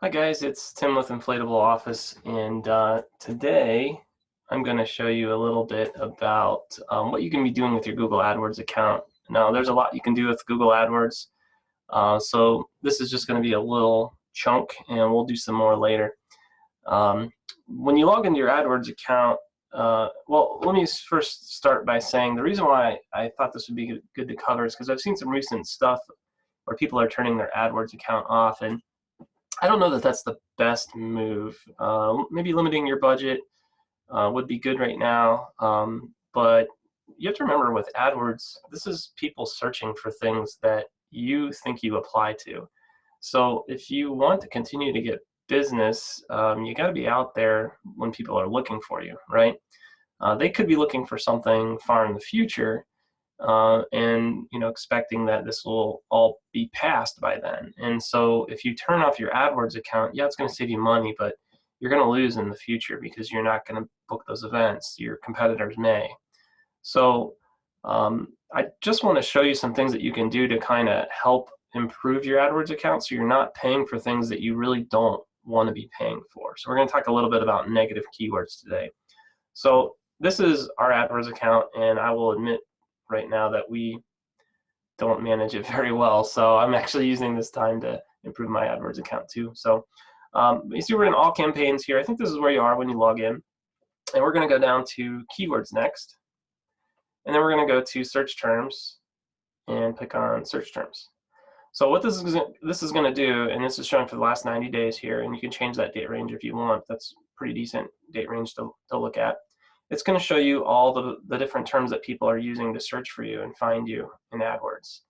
Hi guys, it's Tim with Inflatable Office, and today I'm going to show you a little bit about what you can be doing with your Google AdWords account. Now, there's a lot you can do with Google AdWords, so this is just going to be a little chunk, and we'll do some more later. When you log into your AdWords account, well, let me first start by saying the reason why I thought this would be good to cover is because I've seen some recent stuff where people are turning their AdWords account off, and I don't know that that's the best move. Maybe limiting your budget would be good right now, but you have to remember with AdWords, this is people searching for things that you think you apply to. So if you want to continue to get business, you got to be out there when people are looking for you, right? They could be looking for something far in the future, and expecting that this will all be passed by then. And so if you turn off your AdWords account, yeah, it's going to save you money, but you're going to lose in the future because you're not going to book those events. Your competitors may. So I just want to show you some things that you can do to kind of help improve your AdWords account so you're not paying for things that you really don't want to be paying for. So we're going to talk a little bit about negative keywords today. So this is our AdWords account, and I will admit right now that we don't manage it very well. So I'm actually using this time to improve my AdWords account too. So you see we're in all campaigns here. I think this is where you are when you log in. And we're going to go down to keywords next. And then we're going to go to search terms and click on search terms. So what this is going to do, and this is showing for the last 90 days here, and you can change that date range if you want. That's pretty decent date range to look at. It's going to show you all the different terms that people are using to search for you and find you in AdWords.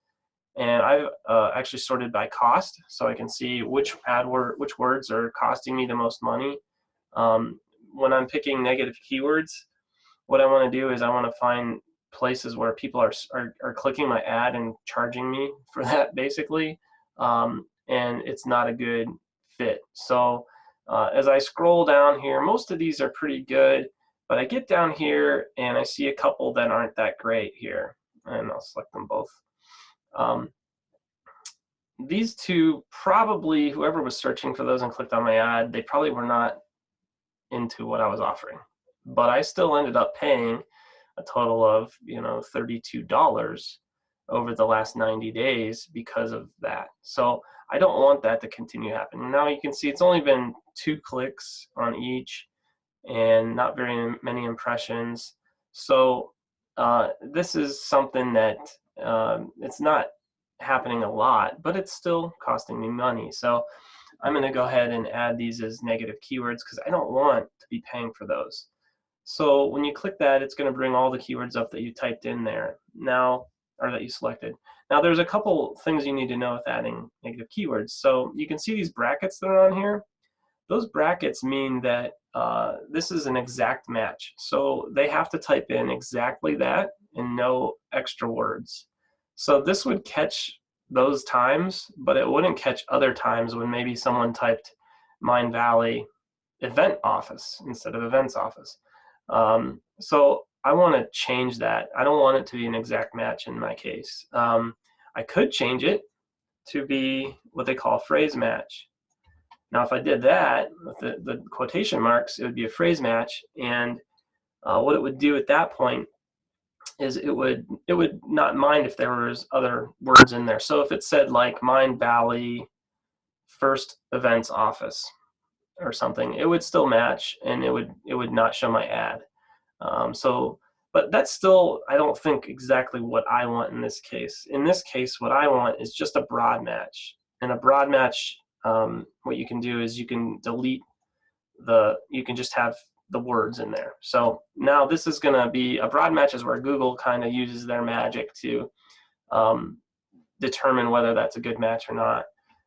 And I've actually sorted by cost, so I can see which words are costing me the most money. When I'm picking negative keywords, what I want to do is I want to find places where people are clicking my ad and charging me for that, basically, and it's not a good fit. So as I scroll down here, most of these are pretty good. But I get down here and I see a couple that aren't that great here, and I'll select them both. These two, probably whoever was searching for those and clicked on my ad, they probably were not into what I was offering. But I still ended up paying a total of $32 over the last 90 days because of that. So I don't want that to continue happening. Now you can see it's only been 2 clicks on each, and not very many impressions. So this is something that it's not happening a lot, but it's still costing me money. So I'm going to go ahead and add these as negative keywords because I don't want to be paying for those. So when you click that, it's going to bring all the keywords up that you typed in there now, or that you selected. Now there's a couple things you need to know with adding negative keywords. So you can see these brackets that are on here. Those brackets mean that this is an exact match. So they have to type in exactly that and no extra words. So this would catch those times, but it wouldn't catch other times when maybe someone typed Mind Valley event office instead of events office. So I want to change that. I don't want it to be an exact match in my case. I could change it to be what they call phrase match. Now, if I did that with the quotation marks, it would be a phrase match, and what it would do at that point is it would not mind if there was other words in there. So if it said like Mind Valley First Events Office or something, it would still match, and it would not show my ad. But that's still, I don't think, exactly what I want in this case. In this case, what I want is just a broad match, and a broad match. What you can do is you can delete you can just have the words in there. So now this is going to be a broad match is where Google kind of uses their magic to determine whether that's a good match or not.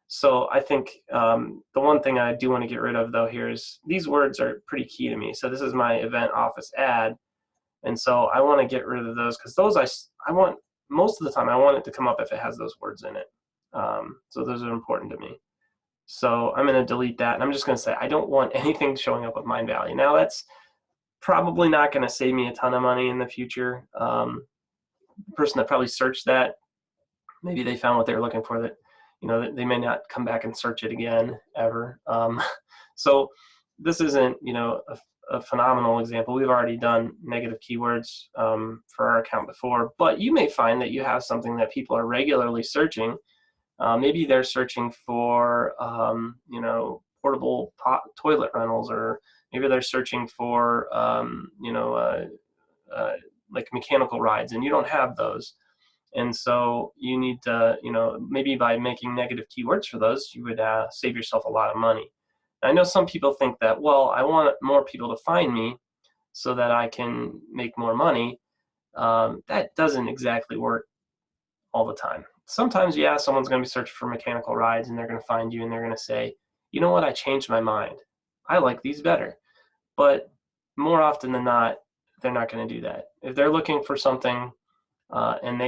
So I think the one thing I do want to get rid of though here is these words are pretty key to me. So this is my event office ad, and so I want to get rid of those because those I want most of the time I want it to come up if it has those words in it. So those are important to me. So I'm going to delete that, and I'm just going to say I don't want anything showing up with Mind Valley. Now that's probably not going to save me a ton of money in the future. The person that probably searched that, maybe they found what they were looking for that you know, they may not come back and search it again ever. So this isn't, you know, a phenomenal example. We've already done negative keywords for our account before, but you may find that you have something that people are regularly searching. Maybe they're searching for, you know, portable toilet rentals, or maybe they're searching for, you know, like mechanical rides, and you don't have those. And so you need to, you know, maybe by making negative keywords for those, you would save yourself a lot of money. I know some people think that, well, I want more people to find me so that I can make more money. That doesn't exactly work all the time. Sometimes, yeah, someone's going to be searching for mechanical rides and they're going to find you and they're going to say, you know what, I changed my mind. I like these better. But more often than not, they're not going to do that. If they're looking for something and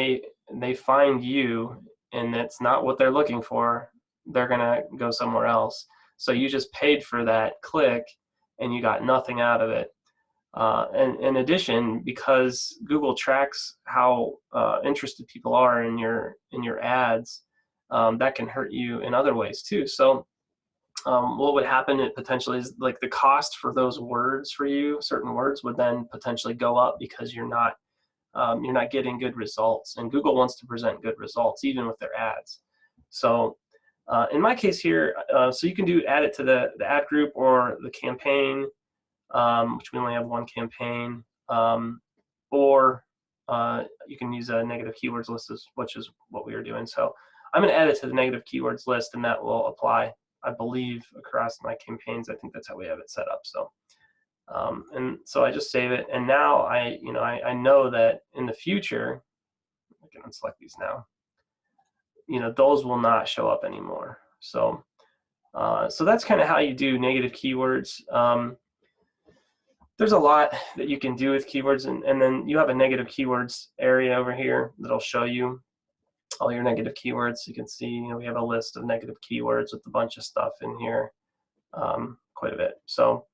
they find you and that's not what they're looking for, they're going to go somewhere else. So you just paid for that click and you got nothing out of it. And in addition, because Google tracks how interested people are in your ads, that can hurt you in other ways too. So what would happen potentially is, like, the cost for those words for you, certain words, would then potentially go up because you're not getting good results, and Google wants to present good results even with their ads. So in my case here, so you can add it to the ad group or the campaign, which we only have one campaign, or you can use a negative keywords list, which is what we were doing. So I'm going to add it to the negative keywords list, and that will apply, I believe, across my campaigns. I think that's how we have it set up. So and so I just save it, and now I know that in the future, I can unselect these now, you know, those will not show up anymore. So so that's kind of how you do negative keywords. There's a lot that you can do with keywords, and then you have a negative keywords area over here that'll show you all your negative keywords. You can see, you know, we have a list of negative keywords with a bunch of stuff in here, quite a bit. So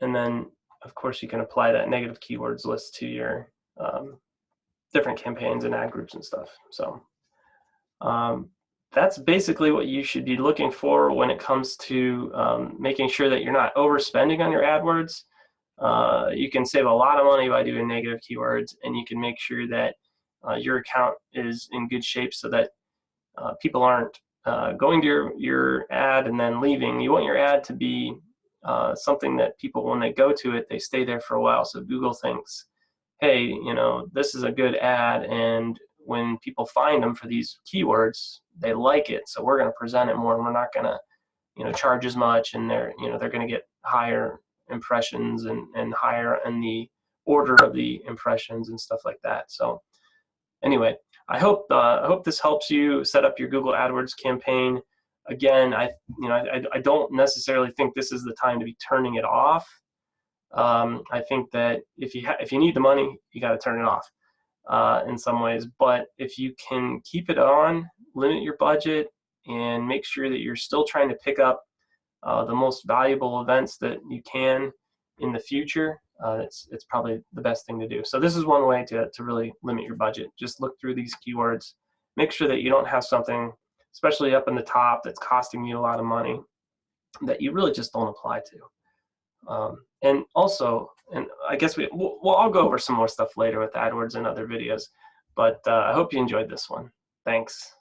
and then of course you can apply that negative keywords list to your different campaigns and ad groups and stuff. So that's basically what you should be looking for when it comes to making sure that you're not overspending on your AdWords. You can save a lot of money by doing negative keywords, and you can make sure that your account is in good shape so that people aren't going to your ad and then leaving. You want your ad to be something that people, when they go to it, they stay there for a while. So Google thinks, hey, you know, this is a good ad, and when people find them for these keywords, they like it. So we're going to present it more, and we're not going to, you know, charge as much, and they're going to get higher impressions and higher in the order of the impressions and stuff like that. So anyway, I hope this helps you set up your Google AdWords campaign. Again, I don't necessarily think this is the time to be turning it off. I think that if you need the money, you got to turn it off in some ways. But if you can keep it on, limit your budget, and make sure that you're still trying to pick up the most valuable events that you can in the future, it's probably the best thing to do. So this is one way to really limit your budget. Just look through these keywords, make sure that you don't have something, especially up in the top, that's costing you a lot of money that you really just don't apply to. And also, and I guess I'll go over some more stuff later with AdWords and other videos, but I hope you enjoyed this one. Thanks.